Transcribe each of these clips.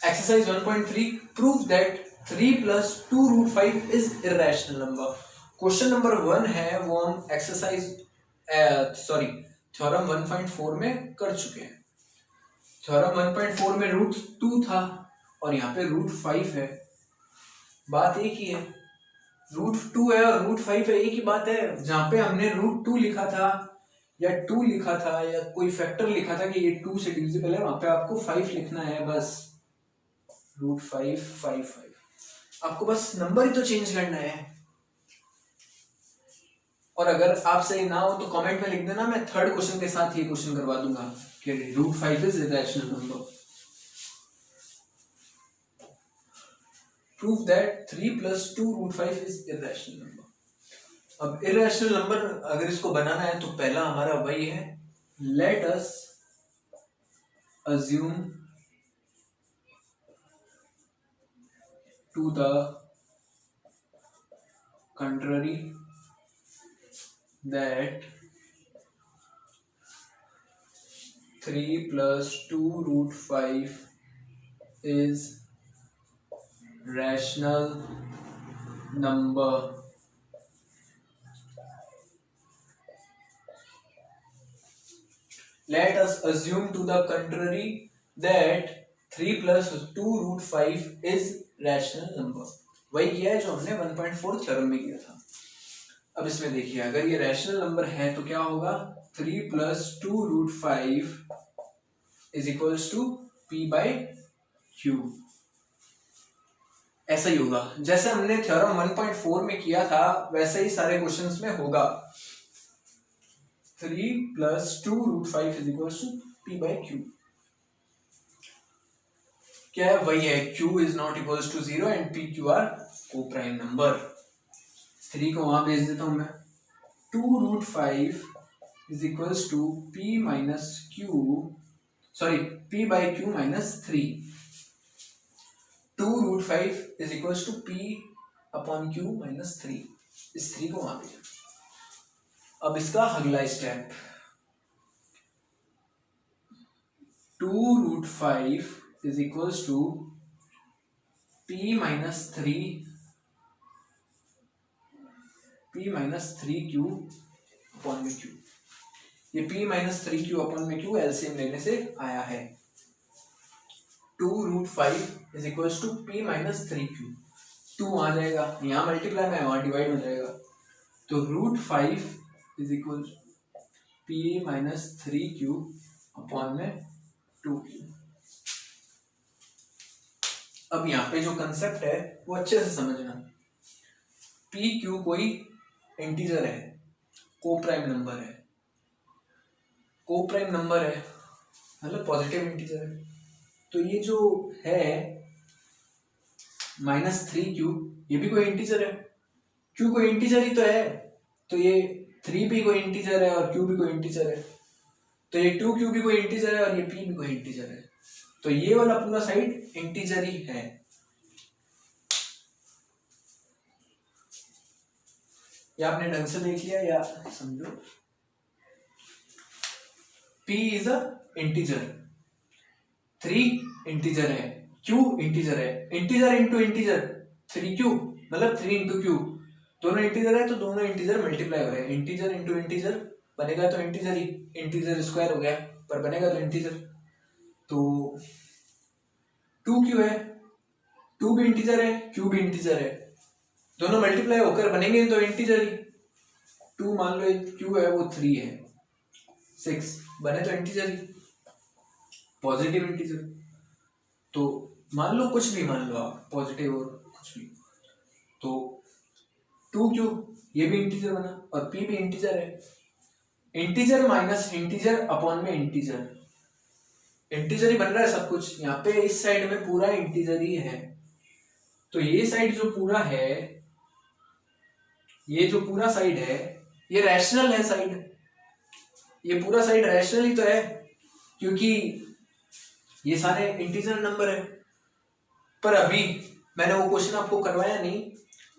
Exercise 1.3 prove that 3 + 2 √5 is irrational number. Question number 1 है वो हम एक्सरसाइज थ्योरम 1.4 में कर चुके हैं। थ्योरम 1.4 में √2 था और यहाँ पे √5 है। बात एक ही है, √2 है और √5 है, एक ही बात है। जहां पे हमने √2 लिखा था या 2 लिखा था या कोई फैक्टर लिखा था कि ये 2 से डिविजिबल है, वहां पे आपको 5 लिखना है बस। √5 5 5 आपको बस नंबर ही तो चेंज करना है। और अगर आप सही ना हो तो कमेंट में लिख देना, मैं थर्ड क्वेश्चन के साथ ये क्वेश्चन करवा दूंगा कि √5 is irrational number. Prove that 3 + 2 √5 is irrational number. अब इरेशनल नंबर अगर इसको बनाना है तो पहला हमारा वही है, let us assume to the contrary that 3 + 2 √5 is rational number. Let us assume to the contrary that 3 + 2 √5 is rational number. वही किया है जो हमने 1.4 थ्योरम में किया था। अब इसमें देखिए, अगर ये रैशनल नंबर है तो क्या होगा, 3 + 2 √5 = p/q। ऐसा ही होगा जैसे हमने थ्योरम 1.4 में किया था, वैसे ही सारे क्वेश्चंस में होगा। 3 + 2 √5 = p/q। क्या है, वही है, q is not equals to 0 and p q are co-prime number। 3 को वहां भेज देता हूं मैं। 2 √5 = p/q -3। 2 √5 = p/q -3। इस 3 को वहां भेजा। अब इसका अगला स्टेप, 2 √5 = p-3q/q। ये p-3q/q एलसीएम लेने से आया है। 2 √5 = p-3q। 2 वहां जाएगा, यहां मल्टीप्लाई में, वहां डिवाइड हो जाएगा, तो √5 = p-3q/2q। अब यहाँ पे जो कंसेप्ट है वो अच्छे से समझना। पी क्यू कोई इंटीजर है, कोप्राइम नंबर है। कोप्राइम नंबर है मतलब पॉजिटिव इंटीजर है। तो ये जो है -3q, ये भी कोई इंटीजर है। q कोई इंटीजर ही तो है, तो ये 3 भी कोई इंटीजर है और q भी कोई इंटीजर है। तो ये 2q भी कोई इंटीजर है और ये p भी कोई इंटीजर है। तो ये वाला पूरा साइड इंटीजर ही है। या आपने ढंग से देख लिया या समझो, p is a integer, 3 integer है, q इंटीजर है। इंटीजर इंटू इंटीजर 3q मतलब 3 × q, दोनों इंटीजर है तो दोनों इंटीजर मल्टीप्लाई हो रहे हैं। इंटीजर इंटू इंटीजर बनेगा तो इंटीजर ही, इंटीजर स्क्वायर हो गया पर बनेगा तो इंटीजर। तो 2q है, 2 भी इंटीजर है, q भी इंटीजर है, दोनों मल्टीप्लाई होकर बनेंगे तो इंटीजर ही। 2 मान लो q है वो 3 है, 6 बने तो इंटीजर ही, पॉजिटिव इंटीजर। तो मान लो कुछ भी मान लो आप, पॉजिटिव और कुछ भी, तो 2q ये भी इंटीजर बना और p भी इंटीजर है। इंटीजर माइनस इंटीजर अपॉन में इंटीजर, इंटीजर ही बन रहा है सब कुछ। यहाँ पे इस साइड में पूरा इंटीजर ही है, तो ये साइड जो पूरा है, ये जो पूरा साइड है ये रैशनल है साइड, ये पूरा साइड रैशनल ही तो है क्योंकि ये सारे इंटीजर नंबर है। पर अभी मैंने वो क्वेश्चन आपको करवाया नहीं,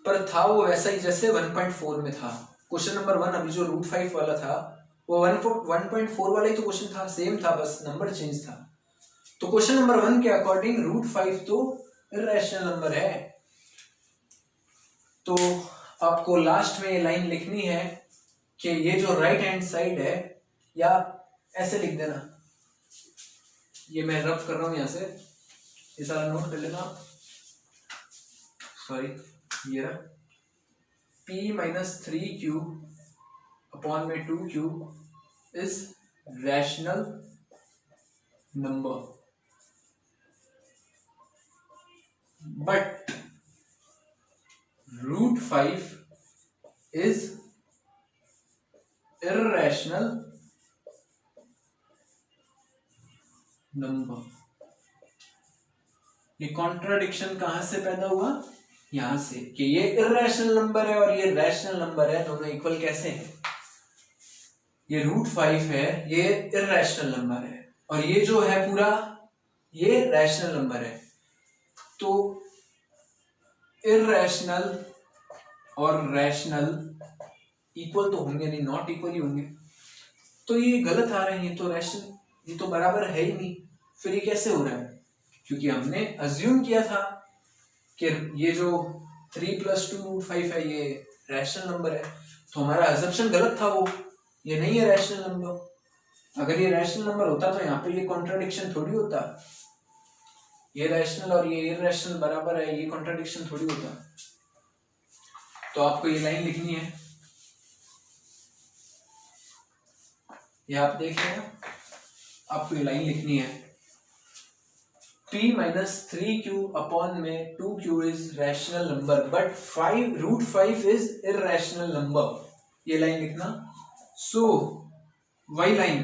पर था वो वैसा ही जैसे 1.4 में था। क्वेश्चन नंबर 1 अभी जो √5 वाला था वो 1.4 वाला ही तो क्वेश्चन था, सेम था, बस नंबर चेंज था। तो क्वेश्चन नंबर 1 के अकॉर्डिंग रूट 5 तो इररेशनल नंबर है। तो आपको लास्ट में ये लाइन लिखनी है कि ये जो राइट हैंड साइड है, या ऐसे लिख देना, ये मैं रब कर रहा हूं यहां से, ये सारा नोट कर लेना, सॉरी ये रहा, p माइनस 3q अपॉन में 2q is rational number, but root 5 is irrational number. ये कॉन्ट्राडिक्शन कहां से पैदा हुआ? यहां से कि ये इररेशनल नंबर है और ये रैशनल नंबर है, दोनों इक्वल कैसे हैं? ये रूट 5 है, ये इररेशनल नंबर है, और ये जो है पूरा ये रैशनल नंबर है। तो इररेशनल और रैशनल इक्वल तो होंगे नहीं, नॉट इक्वल ही होंगे। तो ये गलत आ रहे हैं, ये तो रैशनल, ये तो बराबर है ही नहीं, फिर ये कैसे हो रहा है? क्योंकि हमने अज्यूम किया था कि ये जो 3 + 2 रूट 5 है ये रैशनल नंबर है, तो हमारा अजम्पशन गलत था, वो ये नहीं है रैशनल नंबर। अगर ये रैशनल नंबर होता तो यहाँ पे ये कॉन्ट्राडिक्शन थोड़ी होता, ये रैशनल और ये इररेशनल बराबर है, ये कॉन्ट्राडिक्शन थोड़ी होता। तो आपको ये लाइन लिखनी है, ये आप देख लेना, आपको ये लाइन लिखनी है, p माइनस 3q अपॉन में 2q is rational number but root 5 is irrational number, ये लाइन लिखना। So why line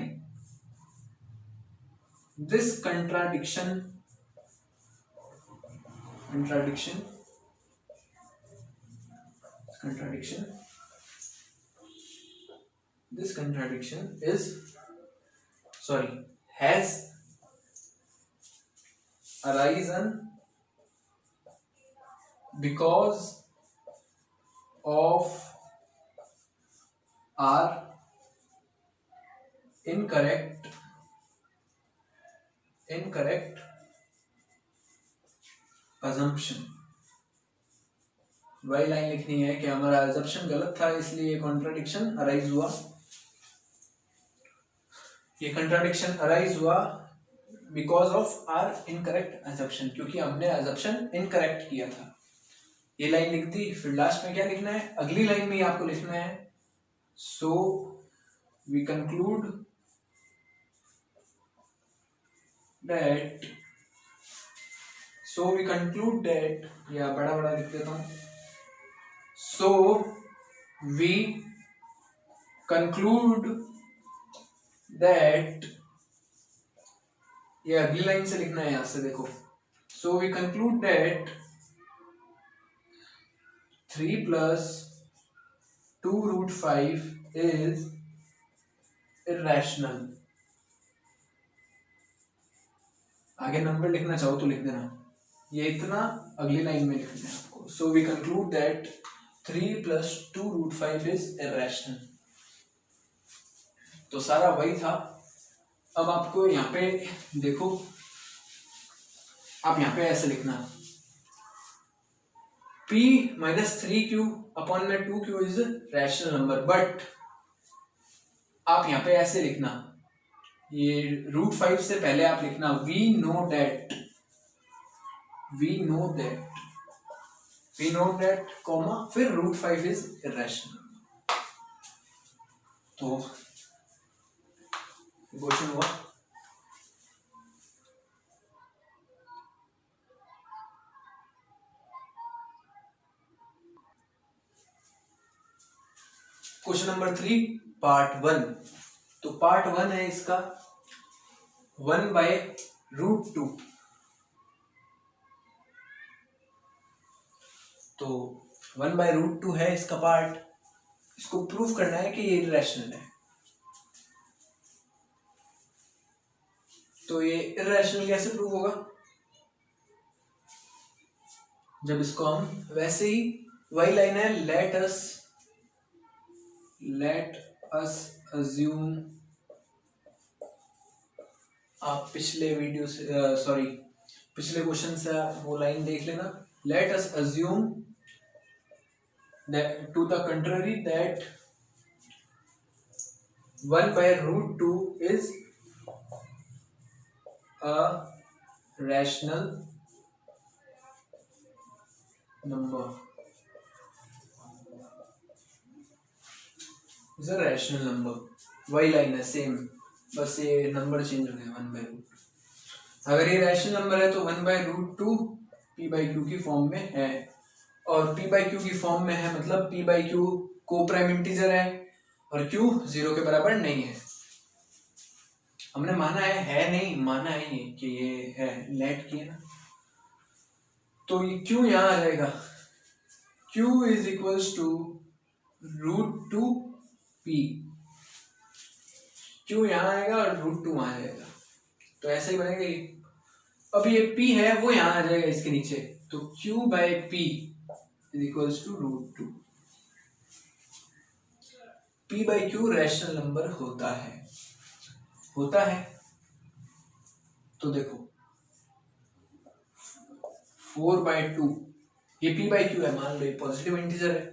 this contradiction has arisen because of our incorrect assumption। वही लाइन लिखनी है कि हमारा assumption गलत था, इसलिए कॉन्ट्राडिक्शन अराइज हुआ। ये कंट्राडिक्शन अराइज हुआ because of our incorrect assumption, क्योंकि हमने assumption इनकरेक्ट किया था। ये लाइन लिख दी, फिर लास्ट में क्या लिखना है? अगली लाइन में आपको लिखना है सो वी कंक्लूड दैट या बड़ा बड़ा लिख देता हूं, सो वी कंक्लूड दैट, ये अगली लाइन से लिखना है, यहां से देखो, so we conclude that 3 + 2 root 5 is irrational. आगे नंबर लिखना चाहो तो लिख देना, ये इतना अगली लाइन में लिखना है आपको, so we conclude that 3 + 2 root 5 is irrational. तो सारा वही था। अब आपको यहाँ पे देखो, आप यहाँ पे ऐसे लिखना, p माइनस 3q अपॉन में 2q is rational number, but आप यहाँ पे ऐसे लिखना, ये रूट 5 से पहले आप लिखना वी नो दैट कॉमा फिर रूट 5 इज इररेशनल। तो क्वेश्चन हुआ। Question number 3 part 1। तो पार्ट 1 है इसका 1/√2। तो 1/√2 है इसका पार्ट, इसको प्रूफ करना है कि ये इररेशनल है। तो ये इररेशनल कैसे प्रूफ होगा? जब इसको हम वैसे ही, वही लाइन है, लेट अस assume आप पिछले वीडियो से पिछले क्वेश्चन से वो लाइन देख लेना. Late us assume that to the contrary that 1 by root 2 is a rational number. Is a rational number. वही लाइन है सेम, बस ये नंबर चेंज हो गया 1 by root. अगर ये रैशनल नंबर है तो 1 by root 2 p by q की फॉर्म में है, और p by q की फॉर्म में है मतलब p by q को प्राइम इंटीजर है और q 0 के बराबर नहीं है. हमने माना है नहीं, माना है ये कि ये है, लेट किया ना, तो ये q यहाँ आ जाएगा. q is equals to root 2 p. q यहाँ आएगा और रूट 2 वहां जाएगा, तो ऐसे ही बनेगा ये. अब ये p है वो यहाँ आ जाएगा इसके नीचे, तो q by p is equals to root 2. p by q rational number होता है. तो देखो 4 by 2 ये p by q है, मान लो ये पॉजिटिव इंटीजर है,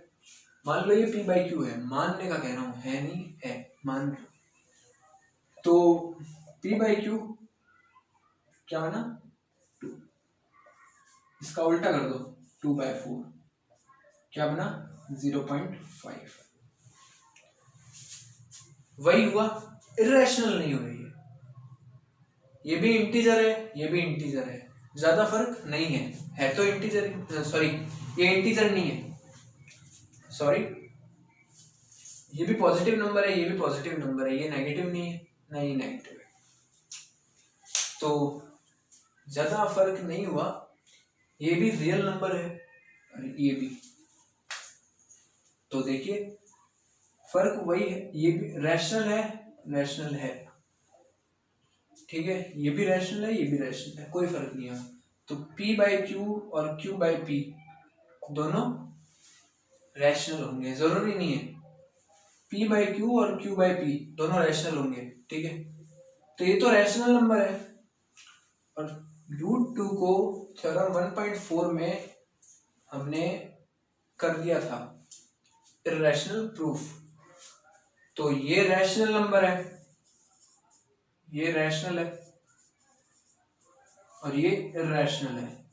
मान लो ये p by q है, मानने का कह रहा हूं, है नहीं है, मान लो. तो p by q क्या बना 2, इसका उल्टा कर दो 2 by 4 क्या बना 0.5. वही हुआ, इरेशनल नहीं हुई है. ये भी इंटीजर है, ये भी इंटीजर है, ज्यादा फर्क नहीं है तो इंटीजर, सॉरी ये इंटीजर नहीं है, सॉरी ये भी पॉजिटिव नंबर है, ये भी पॉजिटिव नंबर है, ये नेगेटिव नहीं है, नहीं नेगेटिव है, तो ज्यादा फर्क नहीं हुआ. ये भी रियल नंबर है और ये भी, तो देखिए फर्क वही है. ये भी रैशनल है, ठीक है, ये भी रैशनल है, ये भी रैशनल है, कोई फर्क नहीं है. तो p by q और q by p दोनों रैशनल होंगे, जरूरी नहीं है p by q और q by p दोनों रैशनल होंगे, ठीक है. तो ये तो रैशनल नंबर है, और रूट 2 को थ्योरम 1.4 में हमने कर दिया था इर्रेशनल प्रूफ. तो ये रैशनल नंबर है, ये रैशनल है और ये इर्रेशनल है.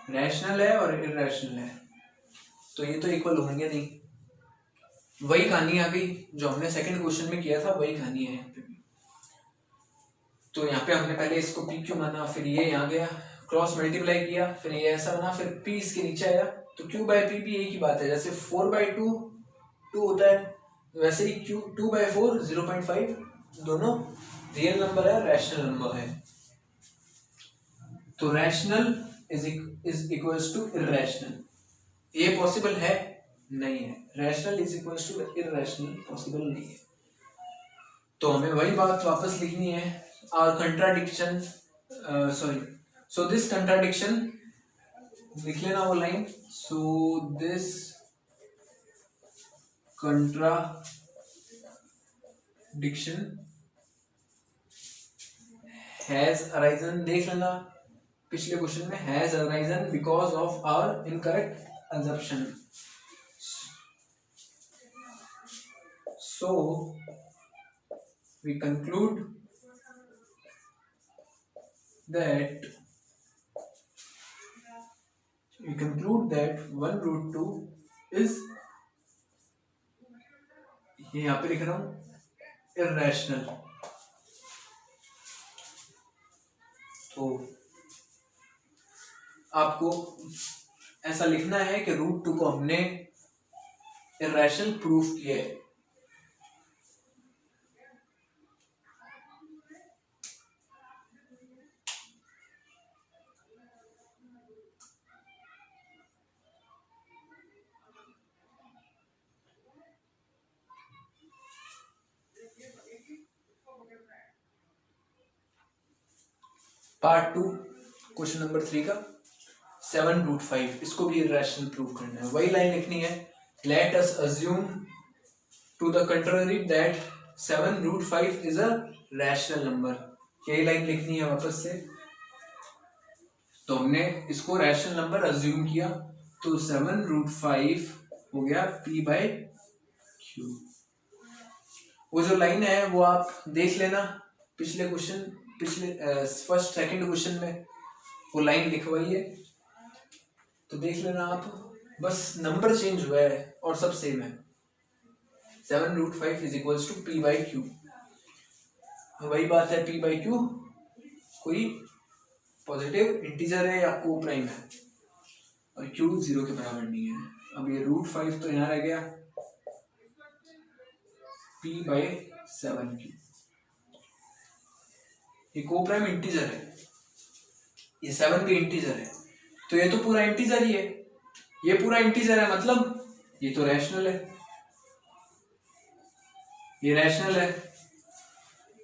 रैशनल है और इर्रेशनल है, तो ये तो इक्वल होंगे नहीं. वही कहानी आ गई जो हमने सेकंड क्वेश्चन में किया था, वही कहानी है यहाँ पे भी. तो यहाँ पे हमने पहले इसको पी क्यू माना, फिर ये यहाँ गया, क्रॉस मल्टीप्लाई किया, फिर ये ऐसा बना, फिर p इसके नीचे आया, तो q by p भी एक ही बात है. जैसे 4 by 2 2 होता है, वैसे ही q 2 by 4 0.5, दोनों रियल नंबर है, रैशनल नंबर है. तो rational is equals to irrational. ये पॉसिबल है नहीं है, rational is equals to irrational possible नहीं है. तो हमें वही बात वापस लिखनी है. और कंट्राडिक्शन, सो दिस कंट्राडिक्शन लिख लेना वो line. So this contradiction has arisen, देख लेना पिछले क्वेश्चन में, has arisen because of our incorrect assumption. So we conclude that 1 root 2 is, ये यहाँ पे लिख रहा हूं इर्रेशनल. तो आपको ऐसा लिखना है कि रूट 2 को हमने इर्रेशनल प्रूफ किया है. पार्ट 2 क्वेश्चन नंबर 3 का 7 रूट 5, इसको भी इर्रेशनल प्रूव करना है. वही लाइन लिखनी है, let us assume to the contrary that 7√5 is a rational number. यही लाइन लिखनी है वापस से। तो हमने इसको रैशनल नंबर अज्यूम किया, तो 7√5 हो गया p/q। वो जो लाइन है वो आप देख लेना, पिछले फर्स्ट सेकंड क्वेश्चन में वो लाइन लिखवाई है, तो देख लेना आप। बस नंबर चेंज हुआ है और सब सेम है। 7√5 इज इक्वल्स टू p/q। वही बात है, p/q कोई पॉजिटिव इंटीजर है या को प्राइम है, और q 0 के बराबर नहीं है। अब ये √5 तो यहाँ रह गया, p/7q। ये को प्राइम इंटीजर है, ये 7 भी इंटीजर है, तो ये तो पूरा इंटीजर ही है। ये पूरा इंटीजर है मतलब ये तो रैशनल है, ये रैशनल है।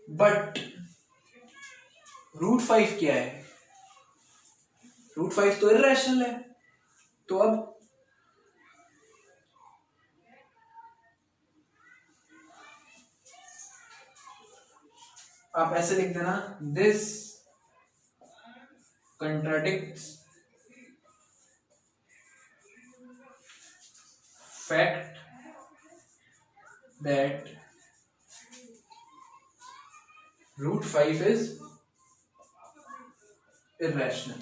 बट √5 क्या है? √5 तो इररेशनल है। तो अब आप ऐसे लिख देना, this contradicts fact that √5 is irrational,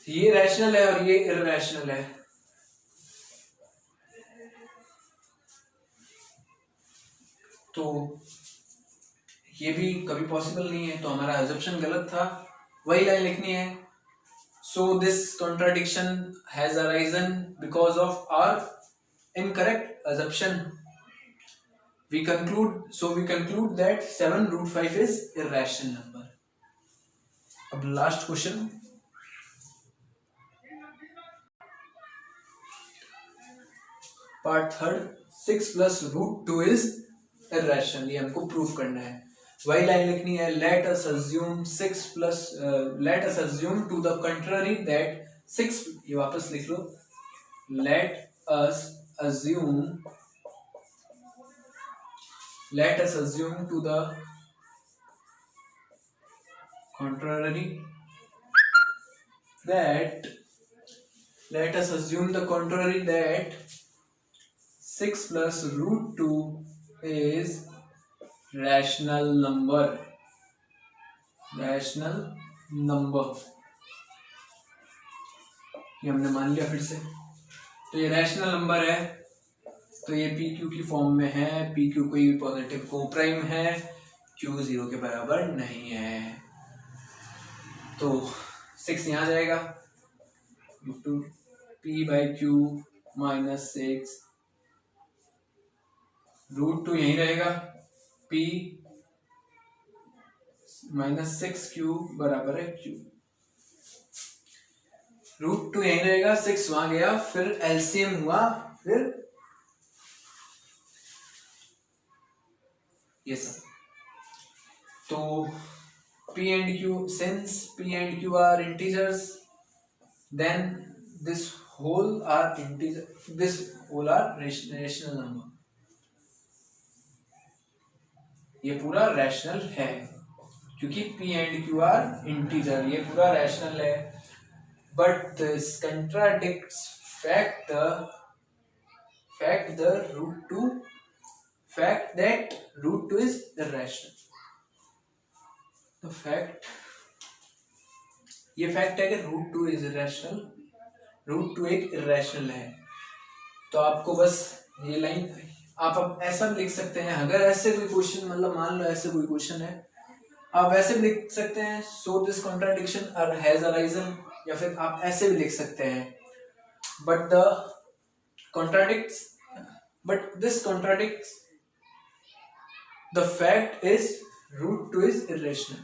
ये रैशनल है और ये इररेशनल है। तो ये भी कभी पॉसिबल नहीं है, तो हमारा अजम्पशन गलत था। वही लाइन लिखनी है, so this contradiction has arisen because of our incorrect assumption. we conclude that 7√5 is irrational number। अब last question, part third, 6 + √2 is irrational। ये हमको प्रूफ करना है। वही लाइन लिखनी है, let us assume to the contrary that 6, ये वापस लिख लो, let us assume to the contrary that 6 + √2 is rational number। ये हमने मान लिया फिर से। तो ये रैशनल नंबर है, तो ये PQ की फॉर्म में है। PQ कोई पॉजिटिव को प्राइम है, Q 0 के बराबर नहीं है। तो 6 यहाँ जाएगा, p/q - 6, √2 यहीं रहेगा, p - 6q बराबर है q। √2 यहीं रहेगा, 6 वहां गया, फिर एलसीएम हुआ, फिर ये सब। तो p and q, since p and q are integers, then this whole are rational number। ये पूरा रैशनल है क्योंकि p and q are integer, ये पूरा रैशनल है। but this contradicts fact that √2 is irrational। तो ये फैक्ट है कि √2 इज irrational, √2 एक irrational है। तो आपको बस ये लाइन आप अब ऐसा भी लिख सकते हैं, अगर ऐसे कोई क्वेश्चन, मतलब मान लो ऐसे कोई क्वेश्चन है, आप ऐसे भी लिख सकते हैं, सो दिस कॉन्ट्राडिक्शन हैज अराइजन, या फिर आप ऐसे भी लिख सकते हैं, but this contradicts the fact is √2 is irrational।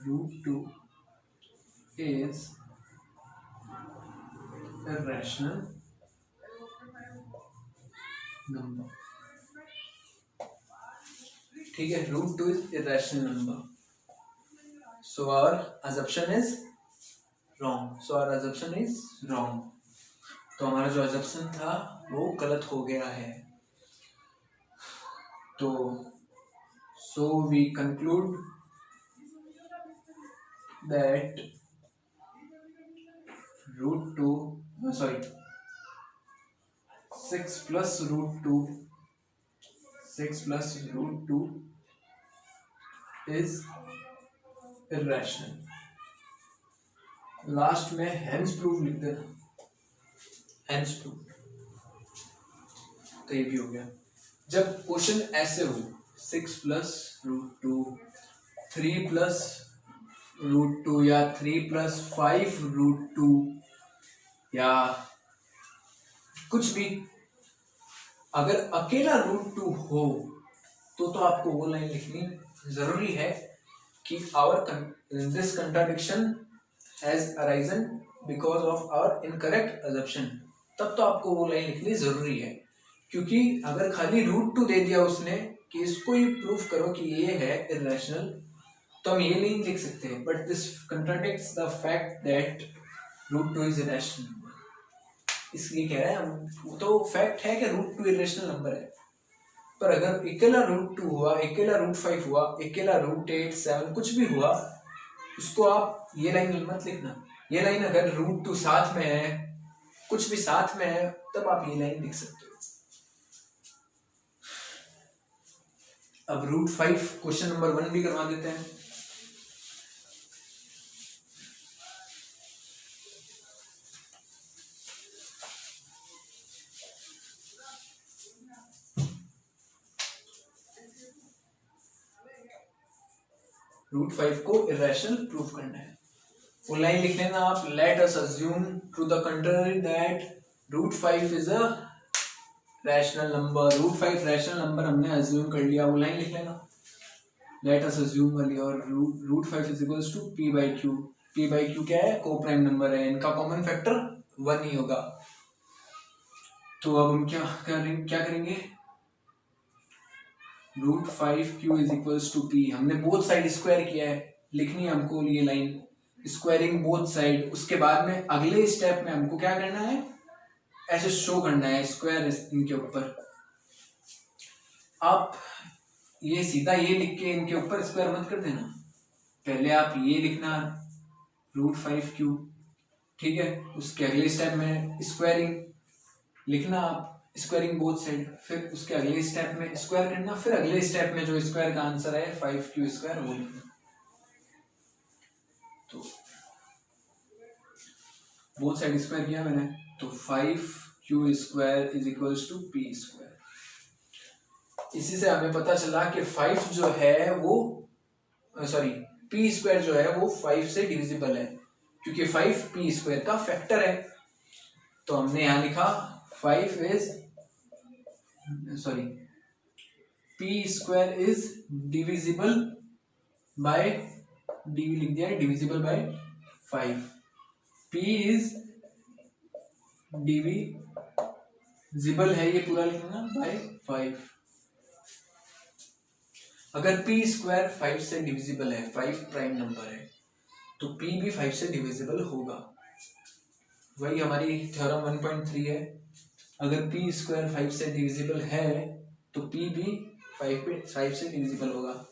√2 is a rational number. ठीक है, √2 is irrational number. So our assumption is wrong. So our assumption is wrong. तो हमारा जो assumption था वो गलत हो गया है. तो so we conclude that √2 sorry 6 plus √2 is irrational. Last में hence proof लिख देना, hence proof. तो ये भी हो गया. जब क्वेश्चन ऐसे हो 6 plus √2 3 plus √2 या 3 plus 5 √2 या कुछ भी, अगर अकेला √2 हो तो आपको वो लाइन लिखनी जरूरी है कि this contradiction has arisen because of our incorrect assumption. तब तो आपको वो लाइन लिखनी जरूरी है, क्योंकि अगर खाली √2 दे दिया उसने कि इसको ही प्रूफ करो कि ये है इरेशनल, तो हम ये नहीं लिख सकते. But this contradicts the fact that √2 is irrational. इसलिए कह रहे हैं हम, तो फैक्ट है कि √2 इरेशनल नंबर है. पर अगर अकेला √2 हुआ, अकेला √5 हुआ, अकेला √8 7 कुछ भी हुआ, उसको आप ये लाइन मत लिखना. ये लाइन अगर √2 साथ में है, कुछ भी साथ में है, तब आप ये लाइन लिख सकते हो. अब √5 क्वेश्चन नंबर 1 भी करवा देते हैं. √5 को इरेशनल प्रूफ करना है. वो लाइन लिख लेना आप. Let us assume to the contrary that √5 is a rational number. √5 rational number हमने अज्यूम कर लिया. वो लाइन लिख लेना. लेट अस अज्यूम वाली. और √5 is equals to p/q. p/q क्या है? को प्राइम नंबर है. इनका कॉमन फैक्टर 1 ही होगा. तो अब हम क्या करेंगे? √5q is equals to p. हमने बोथ साइड स्क्वायर किया है, लिखनी है हमको ये लाइन, स्क्वायरिंग बोथ साइड. उसके बाद में अगले स्टेप में हमको क्या करना है? ऐसे शो करना है स्क्वायर इनके ऊपर. आप ये सीधा ये लिख के इनके ऊपर स्क्वायर मत कर देना. पहले आप ये लिखना √5q, ठीक है. उसके अगले स्टेप में स्क्वायरिंग लिखना आप, स्क्वायरिंग बोथ साइड. फिर उसके अगले स्टेप में स्क्वायर करना. फिर अगले स्टेप में जो स्क्वायर का आंसर है 5q² वो लिखना. तो बोथ साइड स्क्वायर किया मैंने, तो 5q² is equals to p². इसी से हमें पता चला कि 5 जो है वो p² जो है वो 5 से डिविजिबल है, क्योंकि 5 p² का फैक्टर है. तो हमने यहां लिखा 5 is p² is divisible by, dv लिख दिया है, divisible by 5. p is divisible है, ये पूरा लिखना बाय 5. अगर p² 5 से डिविजिबल है, 5 प्राइम नंबर है, तो p भी 5 से डिविजिबल होगा. वही हमारी थ्योरम 1.3 है. अगर p² 5 से डिविजिबल है तो p भी 5 से डिविजिबल होगा.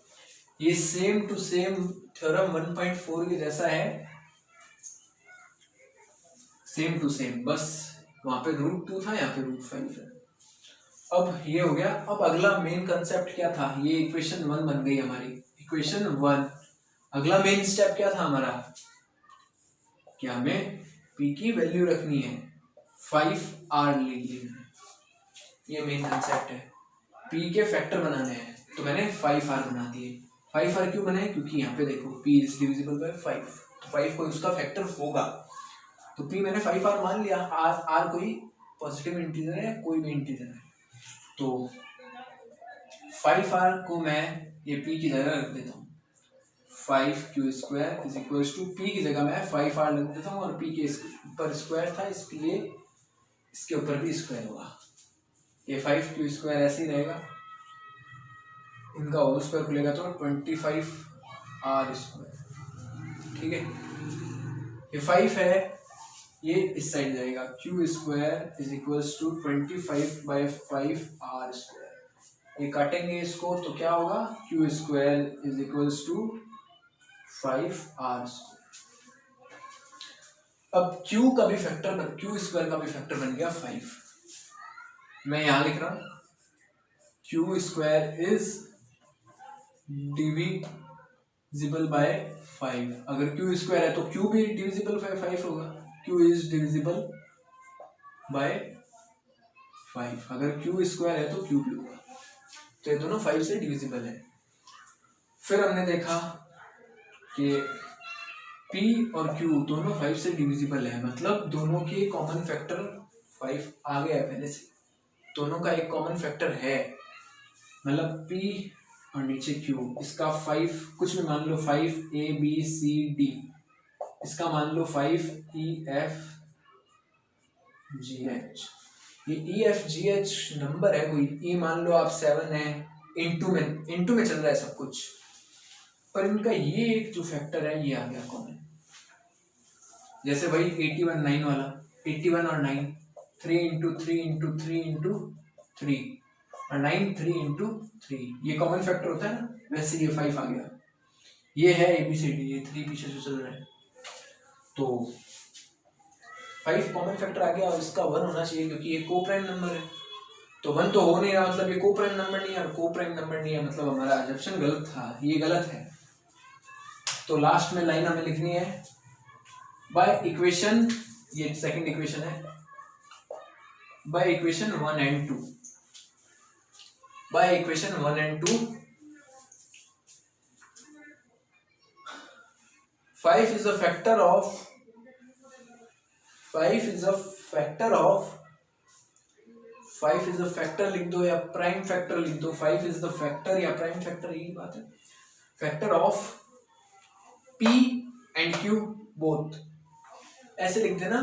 ये सेम टू सेम थ्योरम 1.4 के जैसा है, सेम टू सेम. बस वहां पे √2 था, यहाँ पे √5 है. अब ये हो गया. अब अगला मेन कंसेप्ट क्या था? ये इक्वेशन 1 बन गई हमारी. इक्वेशन 1. अगला मेन स्टेप क्या था हमारा? कि हमें p की वैल्यू रखनी है, 5r ले लेना है. ये मेन कंसेप्ट है. p के फैक्टर बनाने हैं, तो मैंने 5r बना दिए. 5r क्यों बनाए? क्योंकि यहाँ पे देखो p इज डिविजिबल बाय 5, तो 5 कोई उसका फैक्टर होगा, तो p मैंने 5r मान लिया. r कोई पॉजिटिव इंटीजर है, कोई भी इंटीजर है, तो 5r को मैं ये p की जगह रख देता हूँ. 5q² is equal to P की जगह मैं 5r लिख देता हूँ और पी के ऊपर स्क्वायर था इसलिए इसके ऊपर भी स्क्वायर होगा। ये 5q² ऐसे ही रहेगा, इनका होल स्क्वायर खुलेगा तो 25r²। ठीक है, ये 5 है, ये इस साइड जाएगा, q² is equal to 25/5r²। ये काटेंगे इसको तो क्या होगा, q² is equal to 5r²। अब q का भी फैक्टर q² का भी फैक्टर बन गया 5। मैं यहां लिख रहा हूं q² इज डिविजिबल बाय 5। अगर q² है तो q भी डिविजिबल बाय 5 होगा, q इज डिविजिबल बाय 5। अगर q² है तो q भी होगा, तो ये दोनों 5 से डिविजिबल है। फिर हमने देखा कि p और q दोनों 5 से डिविजिबल है, मतलब दोनों के कॉमन फैक्टर 5 आ गया है पहले से, दोनों का एक कॉमन फैक्टर है, मतलब p और नीचे q, इसका 5 कुछ भी मान लो, 5abcd, इसका मान लो 5efgh। ये efgh नंबर है कोई, e मान लो आप 7 है, इनटू में चल रहा है सब कुछ, पर इनका ये एक जो फैक्टर है ये आ गया कॉमन। जैसे भाई 81 9 वाला, 81 और 9, 3 इंटू 3 इंटू 3 इंटू 3 और 9 3 इंटू 3, ये कॉमन फैक्टर होता है ना, वैसे ये 5 आ गया। ये है ABCD, ये 3 पीछे जो चल रहा है, तो 5 कॉमन फैक्टर आ गया और इसका 1 होना चाहिए क्योंकि ये को प्राइम नंबर है। तो 1 तो हो नहीं रहा, मतलब ये को प्राइम नंबर नहीं है, और को प्राइम नंबर नहीं है मतलब हमारा अजम्पशन गलत था, ये गलत है। तो लास्ट में लाइन हमें लिखनी है बाय इक्वेशन, ये सेकंड इक्वेशन है, by equation 1 and 2, by equation 1 and 2 5 is a factor of 5 is a factor लिख दो या प्राइम फैक्टर लिख दो, 5 is the factor या प्राइम फैक्टर, यही बात है, factor of p and q both, ऐसे लिख देना।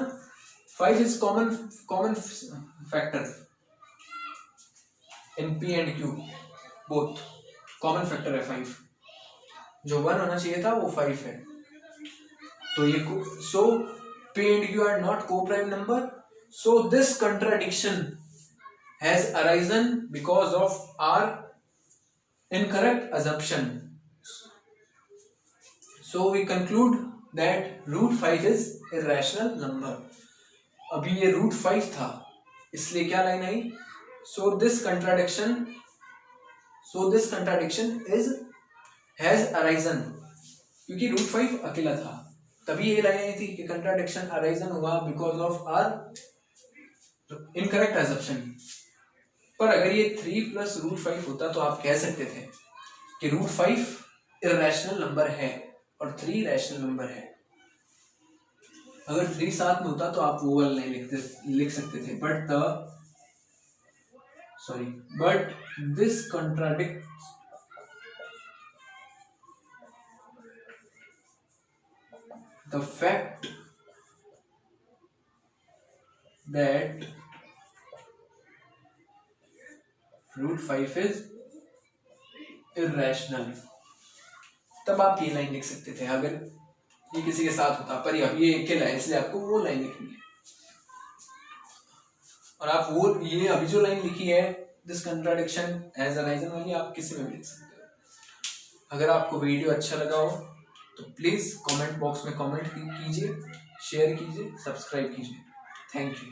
5 is common factor in p and q both, common factor है 5, जो 1 होना चाहिए था वो 5 है। तो ये सो p and q are not co-prime number, so this contradiction has arisen because of our incorrect assumption. So we conclude that root 5 is irrational number। अभी ये root 5 था, इसलिए क्या line I, so this contradiction has arisen, क्योंकि root 5 अकेला था, तभी ये लाइन आई थी कि contradiction arisen हुआ because of our incorrect assumption। पर अगर ये 3 plus root 5 होता तो आप कह सकते थे कि root 5 irrational number है और 3 रैशनल नंबर है। अगर 3 साथ में होता तो आप वो वाला नहीं लिख सकते थे, but this contradicts the fact that root 5 is irrational। तब आप ये लाइन लिख सकते थे अगर ये किसी के साथ होता, पर अब ये अकेला है इसलिए आपको वो लाइन लिखनी है। और आप वो ये अभी जो लाइन लिखी है दिस कंट्राडिक्शन हैज अराइजन वाली, आप किसी में भी लिख सकते हो। अगर आपको वीडियो अच्छा लगा हो तो प्लीज कमेंट बॉक्स में कमेंट कीजिए, शेयर कीजिए, सब्सक्राइब कीजिए। Thank you.